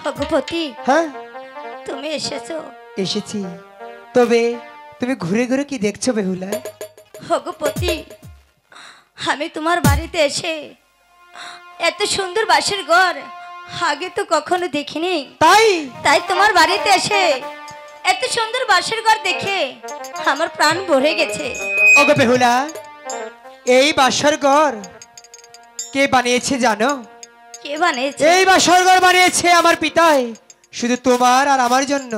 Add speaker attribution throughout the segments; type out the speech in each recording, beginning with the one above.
Speaker 1: ভগবতী
Speaker 2: হ্যাঁ
Speaker 1: তুমি এসেছো?
Speaker 2: এসেছি। তবে তুমি ঘুরে ঘুরে কি দেখছো বেহুলা?
Speaker 1: ভগবতী আমি তোমার বাড়িতে এসে এত সুন্দর বাসের ঘর আগে তো কখনো দেখিনি।
Speaker 2: তাই
Speaker 1: তাই তোমার বাড়িতে এসে এত সুন্দর বাসের ঘর দেখে আমার প্রাণ ভরে গেছে।
Speaker 2: ওগো বেহুলা, এই বাসর ঘর কে বানিয়েছে জানো?
Speaker 1: কে বানিয়েছে?
Speaker 2: এই বাসর ঘর বানিয়েছে আমার পিতাই, শুধু তোমার আর আমার জন্য।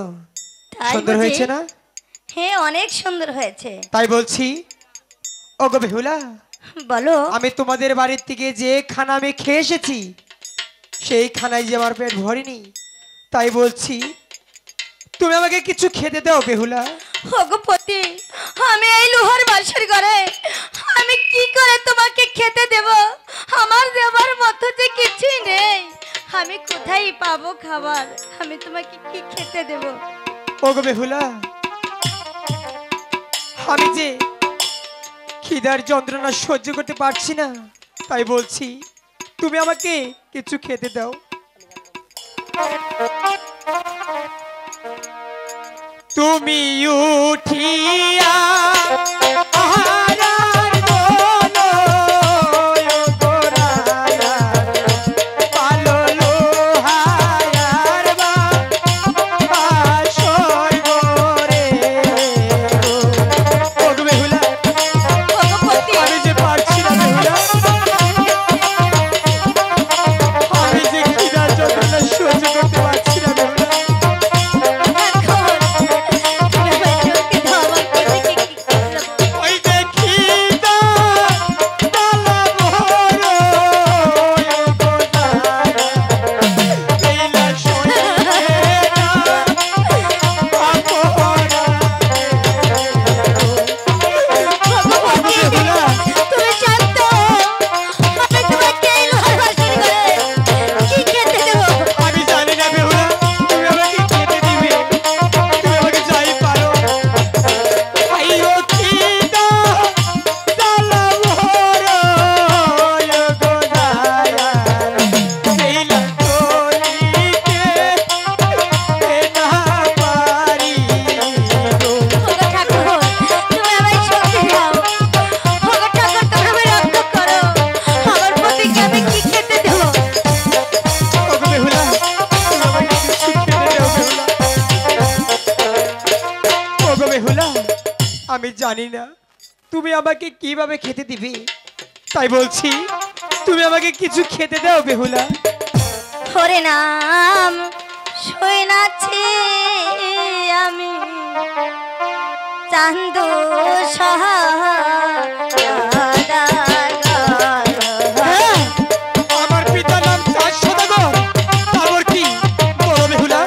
Speaker 1: তাই
Speaker 2: সুন্দর
Speaker 1: বুঝি?
Speaker 2: হয়েছে না?
Speaker 1: হ্যাঁ অনেক সুন্দর হয়েছে।
Speaker 2: তাই বলছি ওগো বেহুলা,
Speaker 1: বলো।
Speaker 2: আমি তোমাদের বাড়ির থেকে যে খানা আমি খেয়ে এসেছি সেই খানায় যে আমার পেট ভরেনি, তাই বলছি তুমি আমাকে কিছু খেতে দাও বেহুলা।
Speaker 1: ভগবতী আমি এই লোহার বাসের ঘরে আমি কি করে তোমাকে খেতে দেব? আমার দেবার মতো যে কিছুই নেই। আমি কোথায় পাবো খাবার? আমি তোমাকে কি খেতে দেব?
Speaker 2: ওগো বেহুলা, আমি যে খিদার যন্ত্রণা সহ্য করতে পারছি না, তাই বলছি তুমি আমাকে কিছু খেতে দাও। তুমি উঠিয়া আহারার দোলো, ওগো রায়া, পালো লোহায়ার বাসর ঘরে গো। ওগো বেহুলা,
Speaker 1: ভগবতী
Speaker 2: আমি যে পারছি না বেহুলা, আমি যে খিদার যন্ত্রণা সহ্য করতে পারছি না বেহুলা। ওই যে খিদা তালা ভরো, ওগো রায়া, এইলা শোনে না অপরাধে গো।
Speaker 1: তুমি জানতো আমি তোমাকে এই লোহার বাসের ঘরে কি খেতে দেব?
Speaker 2: আমি জানি না বেহুলা, তুমি আমাকে খেতে দিবে, তুমি আমাকে যাই পারো। আইও খিদা তালা ভরো, ওগো রায়া, এইলা করিতে না পারি গো।
Speaker 1: ওগো ঠাকুর তুমি আমায় শক্তি দাও। ওগো ঠাকুর তুমি আমায় রক্ষা করো। আমার পতিকে আমি কি খেতে দেব?
Speaker 2: ওগো বেহুলা, তুমি আমাকে কিছু খেতে দাও বেহুলা। ওগো বেহুলা, আমি জানি না তুমি আমাকে কিভাবে খেতে দিবে, তাই বলছি তুমি আমাকে কিছু খেতে দাও বেহুলা।
Speaker 1: হরে নাম শুনাছি আমি চান্দু
Speaker 2: হ্যাঁ, আমার পিতার নাম চাঁদ সদাগর। তারপর কি বলো বেহুলা,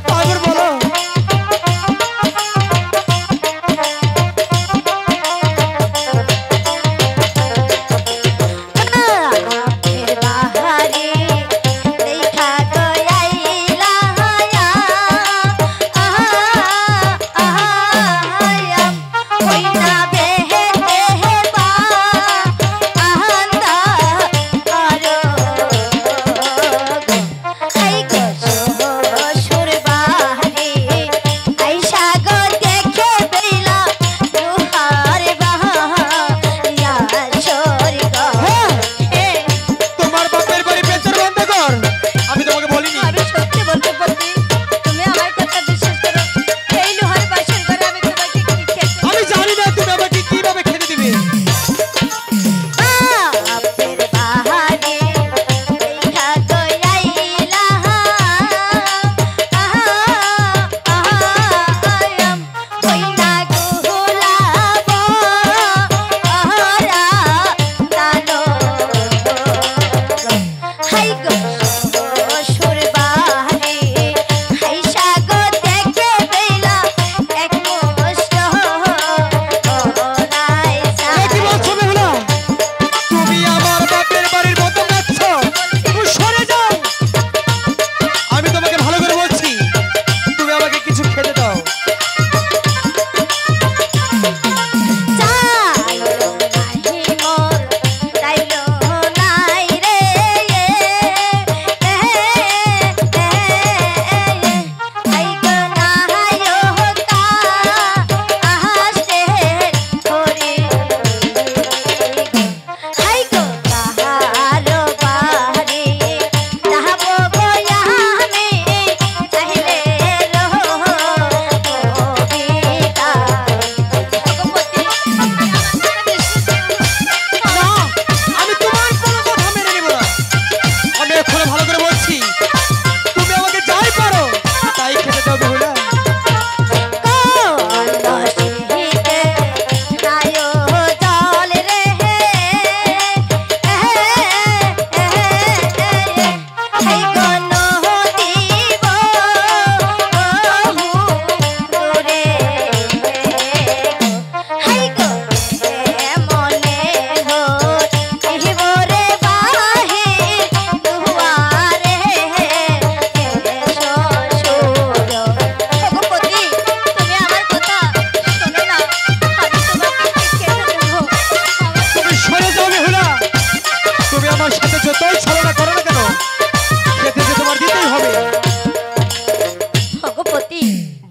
Speaker 2: তারপর বলো।
Speaker 1: বাহারে দেখা গয়াইলা ওই না বেহে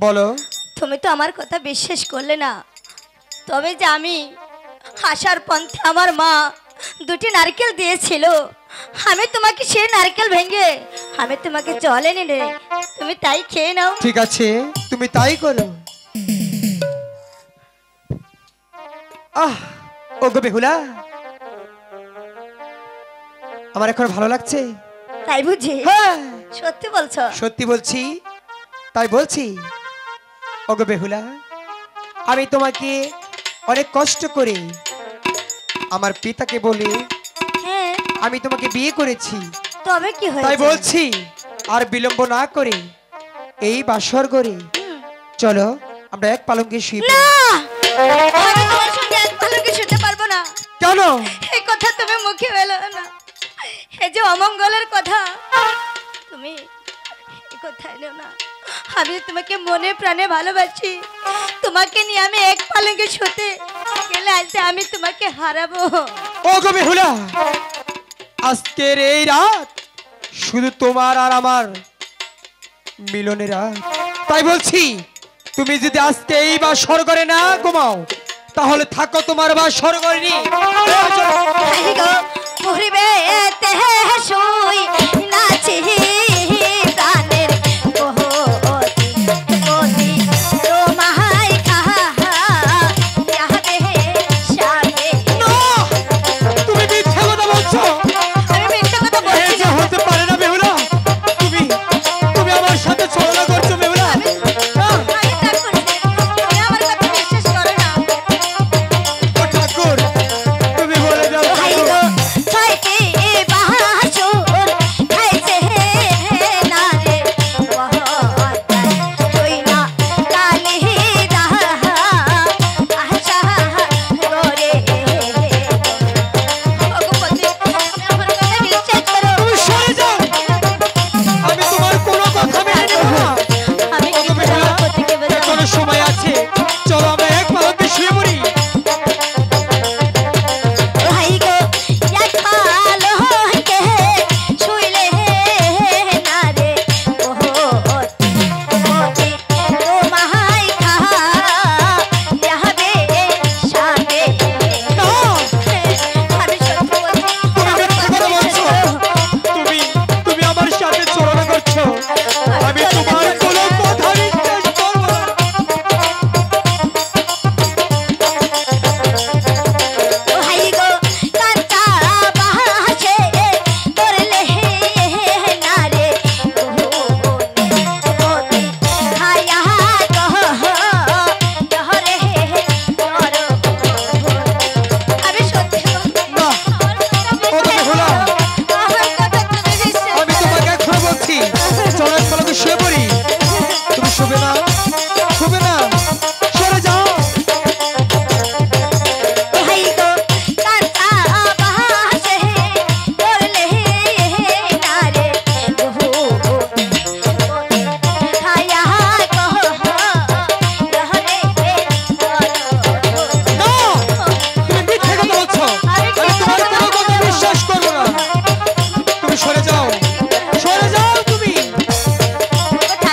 Speaker 2: বলো।
Speaker 1: তুমি তো আমার কথা বিশ্বাস করলে না, তবে যে আমি আসার পন্থে আমার মা দুটি নারকেল দিয়েছিল, আমি তোমাকে সেই নারকেল ভেঙে আমি তোমাকে জল এনে রে, তুমি তাই খেয়ে নাও।
Speaker 2: ঠিক আছে, তুমি তাই করো। ও গো বেহুলা, আমার এখন ভালো লাগছে।
Speaker 1: তাই বুঝি?
Speaker 2: হ্যাঁ,
Speaker 1: সত্যি বলছো?
Speaker 2: সত্যি বলছি, তাই বলছি। ও গো বেহুলা, আমি তোমাকে অনেক কষ্ট করে আমার পিতাকে বলে
Speaker 1: হ্যাঁ।
Speaker 2: আমি তোমাকে বিয়ে করেছি,
Speaker 1: তবে কি
Speaker 2: তাই
Speaker 1: হয়েছে?
Speaker 2: বলছি আর বিলম্ব না করে এই বাসর ঘরে চলো আমরা এক পালঙ্কে শুই।
Speaker 1: না, আমি তোমার সঙ্গে এক পালঙ্কে শুতে পারবো না।
Speaker 2: কেন?
Speaker 1: এই কথা তুমি মুখে এলো না, এই যে অমঙ্গলের কথা, তুমি এই কথা এলো না। আমি তোমাকে মনে প্রাণে ভালোবাসি, তোমাকে নিয়ে আমি এক পালঙ্কে শুতে গেলে আজ আমি তোমাকে হারাবো।
Speaker 2: ও গো বেহুলা, আজকের এই রাত শুধু তোমার আর আমার মিলনের রাত, তাই বলছি তুমি যদি আজকে এই বাসর ঘরে না ঘুমাও তাহলে থাকো তোমার বাসর ঘরে নি।
Speaker 1: তাই গো পরিবেতে শুই নাচি প্রাণের বহতি বহতি তোমায় কাহা যাবে সাবে।
Speaker 2: তুমি মিথ্যে কথা বলছো।
Speaker 1: আমি মিথ্যা কথা
Speaker 2: এই
Speaker 1: বলছি
Speaker 2: যে
Speaker 1: না।
Speaker 2: হতে পারে না বেহুলা, তুমি তুমি আমার সাথে ছলনা করছো বেহুলা।
Speaker 1: আমি তা করছি, তুমি আমার কথা বিশ্বাস করো না।
Speaker 2: ও ঠাকুর, তুমি বলে দাও
Speaker 1: ভাই
Speaker 2: ঠাকুর।
Speaker 1: গো ছয়টি বাসুর খাইছে না রে বহতা তুই না কালি দাহা আশা করে ভগবতী তুমি আমার কথা বিশ্বাস করো।
Speaker 2: তুমি সরে যাও, আমি তোমার কোনো কথা মেনে নেব না।
Speaker 1: আমি
Speaker 2: ও গো
Speaker 1: কিন্তু
Speaker 2: বেহুলা,
Speaker 1: ভগবতীকে বোঝাবো।
Speaker 2: এখনো সময় আছে, চলো আমরা এক পালঙ্কে শুয়ে পড়ি।
Speaker 1: ভাই গো এক পালঙ্কে শুইলে না রে বহতি বহতি তোমায় খাহা যাবে সাবে।
Speaker 2: না,
Speaker 1: আমি সত্যি বলছি,
Speaker 2: তুমি
Speaker 1: আমার
Speaker 2: মিথ্যে
Speaker 1: কথা
Speaker 2: কথা বলছো।
Speaker 1: বিশ্বাস করো।
Speaker 2: তুমি তুমি আমার সাথে ছলনা করছো। আমি তোমার কোনো কথা বিশ্বাস করবো না।
Speaker 1: ভাই গো কাঁচা বাসে করলে না রে বহতি খায়া কহ জহরে জহর। আমি সত্যি বলছি,
Speaker 2: না, ও গো বেহুলা,
Speaker 1: আমার কথা তুমি বিশ্বাস
Speaker 2: আমি তোমাকে এখনো বলছি চলো এক পালঙ্কে শুয়ে পড়ি। তুমি শুবে না, শুবে না, সরে যাও।
Speaker 1: ভাই গো কাঁচা বাসে করলে না রে বহতি খায়া কহ জহরে জহর।
Speaker 2: না, তুমি মিথ্যে কথা বলছো। আমি তোমার কোনো কথা বিশ্বাস করবো না। তুমি সরে যাও, সরে যাও তুমি।
Speaker 1: কোথায়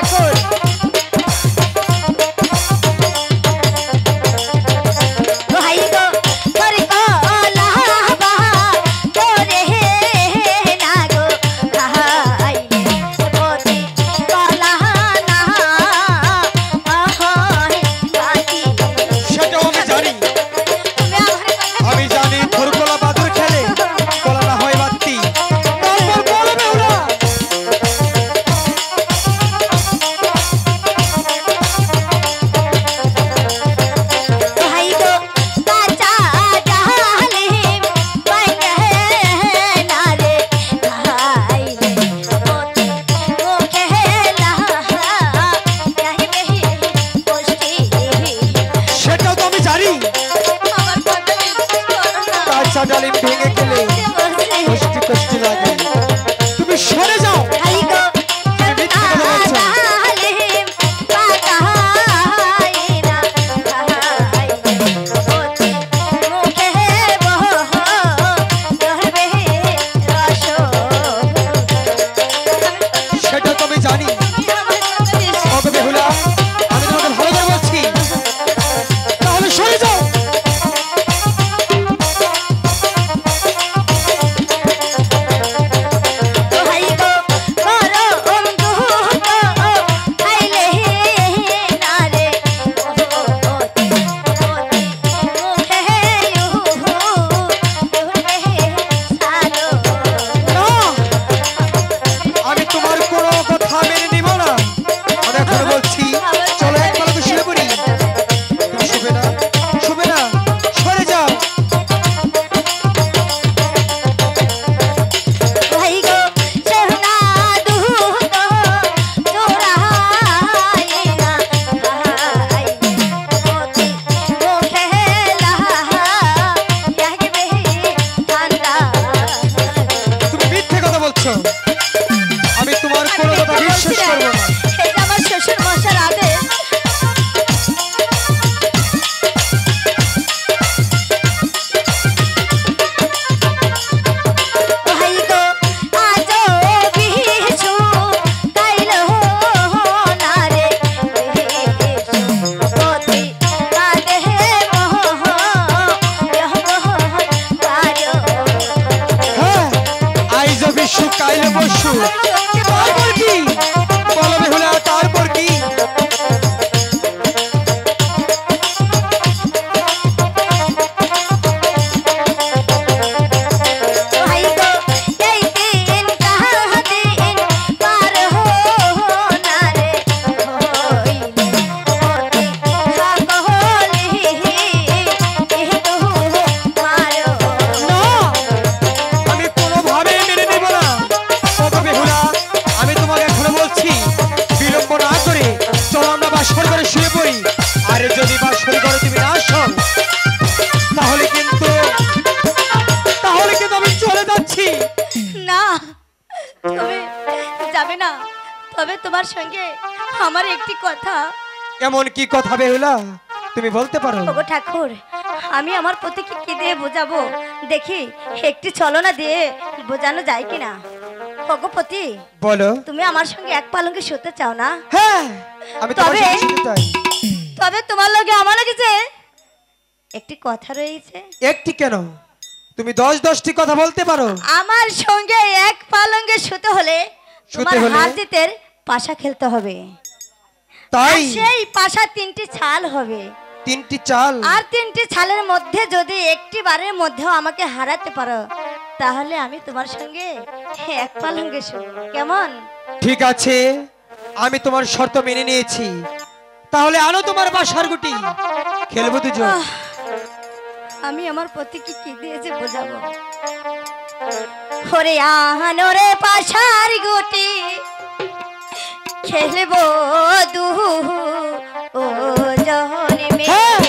Speaker 1: বলছি
Speaker 2: শেষ
Speaker 1: না,
Speaker 2: করবো না।
Speaker 1: এটা আমার শ্বশুর মশার আদেশ। ভাই গো আজও বিহু কাইলো না রে বিহু পতি কাঁদে মোহ কারো।
Speaker 2: হ্যাঁ, আইজ বিশু কাইল বসু, তারপর কি বলো বেহুলা, তারপর কি?
Speaker 1: ভাই গো এই দিন কাহা দিন পার হো না রে হইলে পতি সকলি তো মারো।
Speaker 2: না, আমি কোনোভাবেই মেনে নেব না। ওগো বেহুলা, আমি তোমাকে এখনো বলছি, বিলম্ব না করে চলো আমরা বাসর ঘরে শুয়ে পড়ি। আর যদি বাসর ঘরে তুমি না আসো, তাহলে কিন্তু আমি চলে যাচ্ছি।
Speaker 1: না তুমি যাবে না, তবে তোমার সঙ্গে আমার একটি কথা।
Speaker 2: এমন কি কথা বেহুলা, তুমি বলতে পারো?
Speaker 1: ওগো ঠাকুর, আমি আমার পতিকে কি দিয়ে বোঝাবো, দেখি একটি ছলনা দিয়ে বোঝানো যায় কিনা। ওগো পতি,
Speaker 2: বলো।
Speaker 1: তুমি আমার সঙ্গে এক পালঙ্কে শুতে চাও না?
Speaker 2: হ্যাঁ, আমি তোমার
Speaker 1: তবে-
Speaker 2: সাথে শুতে চাই।
Speaker 1: তবে তোমার লগে আমার লগে যে একটি কথা রয়েছে।
Speaker 2: একটি কেন, তুমি 10-10টি কথা বলতে পারো।
Speaker 1: আমার সঙ্গে এক পালঙ্কে শুতে হলে তোমার
Speaker 2: হলে?
Speaker 1: হাত জিতের পাশা খেলতে হবে।
Speaker 2: তাই
Speaker 1: আর সেই পাশা 3টি ছাল হবে।
Speaker 2: 3টি চাল।
Speaker 1: আর 3টি ছালের মধ্যে যদি একটি বারের মধ্যেও আমাকে হারাতে পারো, তাহলে আমি তোমার সঙ্গে এক পালঙ্কে শুব। কেমন?
Speaker 2: ঠিক আছে, আমি তোমার শর্ত মেনে নিয়েছি। তাহলে আনো তোমার বাসার গুটি, খেলবো দুজন।
Speaker 1: আহ, আমি আমার পতিকে কি দিয়েছে বোঝাবো। ওরে আহানো রে পাশার গুটি, খেলবো দু ও জহনি
Speaker 2: হ্যাঁ।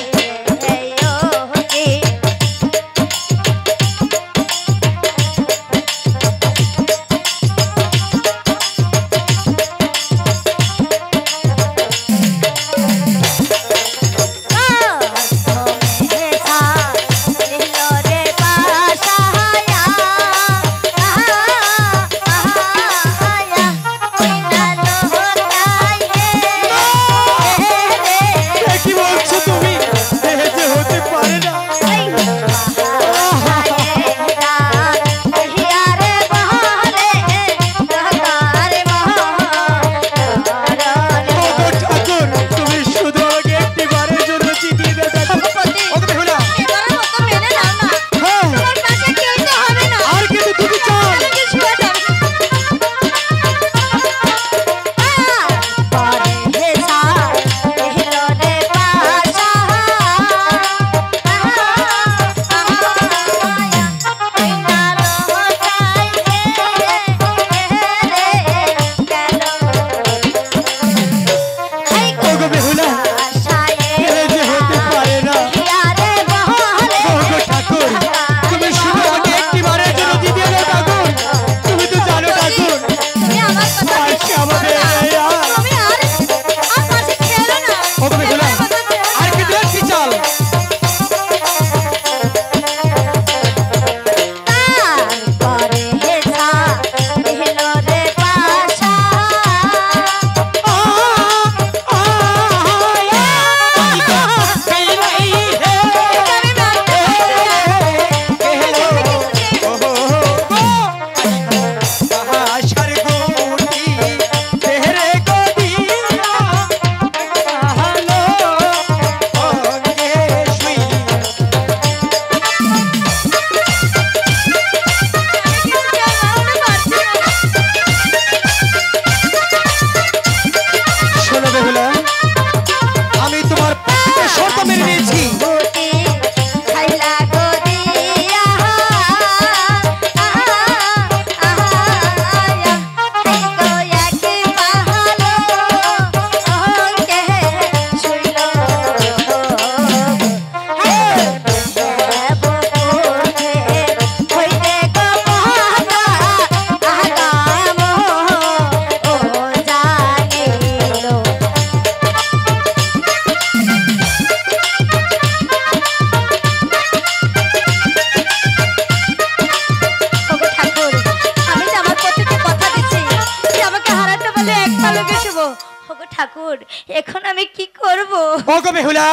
Speaker 1: ওগো ঠাকুর, এখন আমি কি করব?
Speaker 2: ওগো বেহুলা,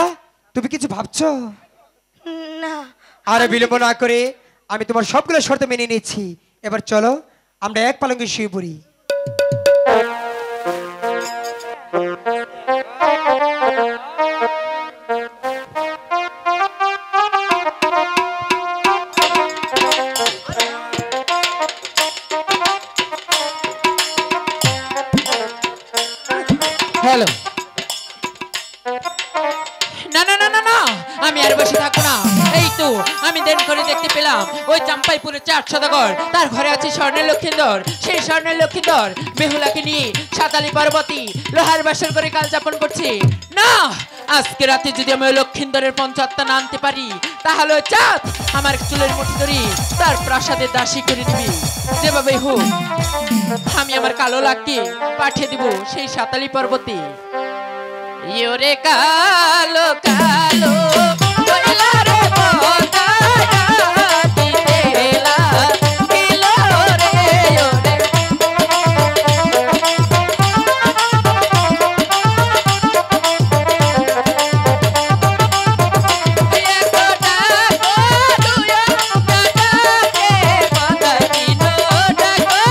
Speaker 2: তুমি কিছু ভাবছো?
Speaker 1: না।
Speaker 2: আরে বিলম্ব না করে আমি তোমার সবগুলো শর্ত মেনে নিচ্ছি। এবার চলো আমরা এক পালঙ্কে শুয়ে পড়ি।
Speaker 3: হ্যালো, না না না না না, আমি আর বসে থাকবো না। এই তো আমি দেন করে দেখতে পেলাম ওই চাম্পাইপুরের 4 সদাগর, তার ঘরে আছে স্বর্ণের লক্ষিন্দর। সেই স্বর্ণের লক্ষিন্দর বেহুলাকে নিয়ে সাতালি পার্বতী লোহার বাসর করে কাল যাপন করছে। না, আজকে রাতে যদি আমি ওই লক্ষিন্দরের পঞ্চাত্তা না আনতে পারি, তাহলে ওই চাঁদ আমার চুলের মুঠি ধরি তার প্রাসাদের দাসী করে দিবি। যেভাবে হোক আমি আমার কালো লাককে পাঠিয়ে দিব সেই সাতালি পর্বতে। ইয়োরে কালো কালো কইলা রে পতাকা দিতেলা দিলো রে ইয়োরে। একটা দুয়া ডাকে পতা দিনো ডাকো।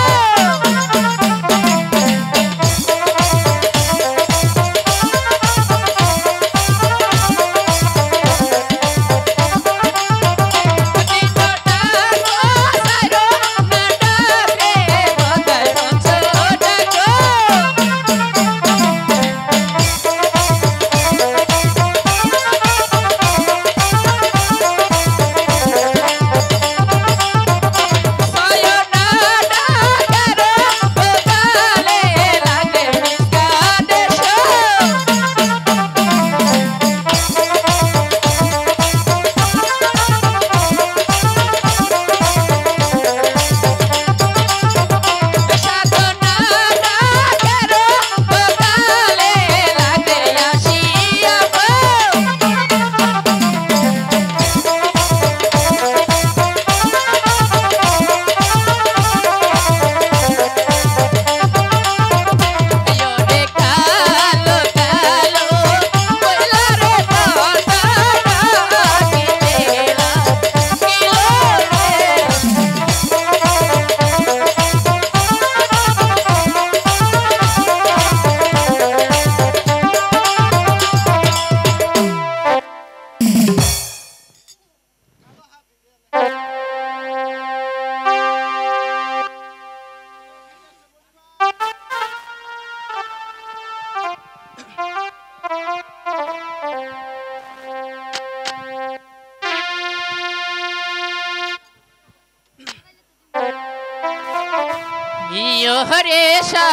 Speaker 3: হরেশা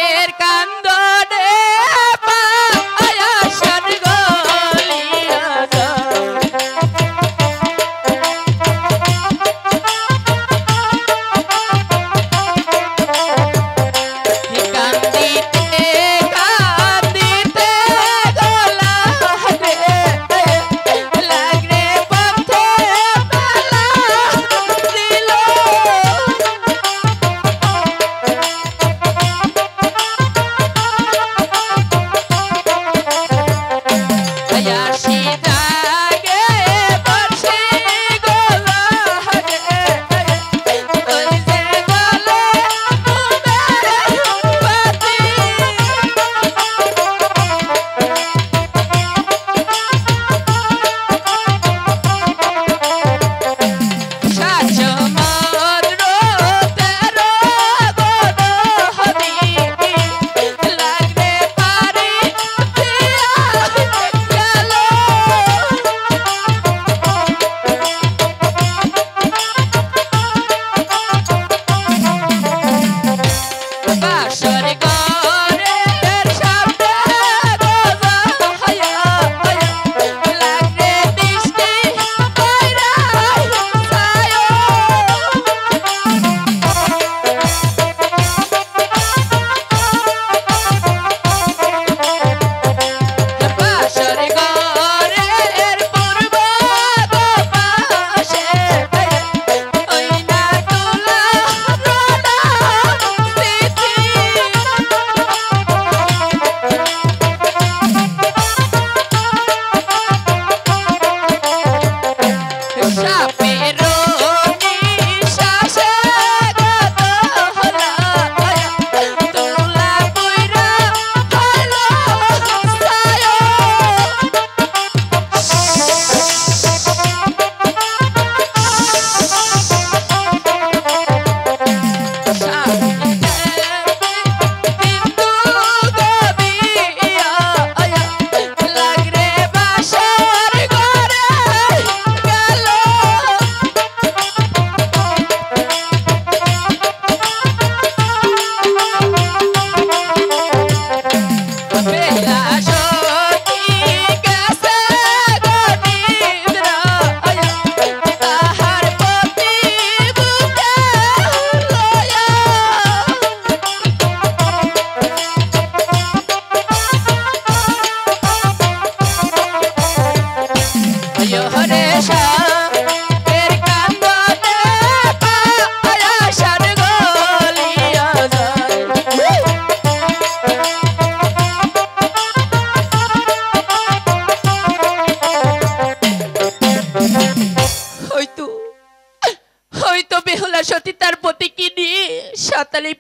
Speaker 3: এর কান্দনে পায়াসন গলিয়া কান্দিতে কান্দিতে গলা লাগরে পথে পালা দিল।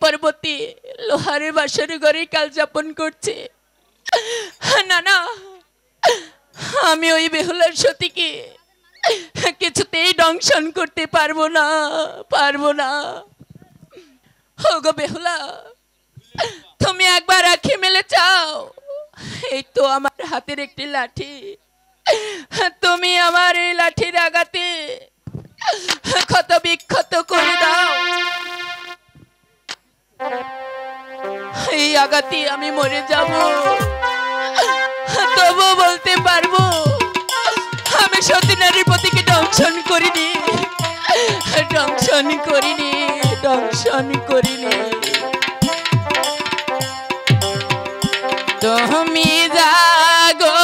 Speaker 3: পরবর্তী লোহারের বাসর ঘরে কাল যাপন করছে। না না, আমি ওই বেহুলার সতীকে কিছুতেই দংশন করতে পারবো না, পারবো না। ওগো বেহুলা, তুমি একবার আঁখি মেলে চাও, এই তো আমার হাতের একটি লাঠি, তুমি আমার এই লাঠির আঘাতে ক্ষত বিক্ষত করে দাও। এই আঘাতে আমি মরে যাব, তবু বলতে পারবো আমি সতী নারীর পতিকে দংশন করিনি, দংশন করিনি, দংশন করিনি। তুমি জাগো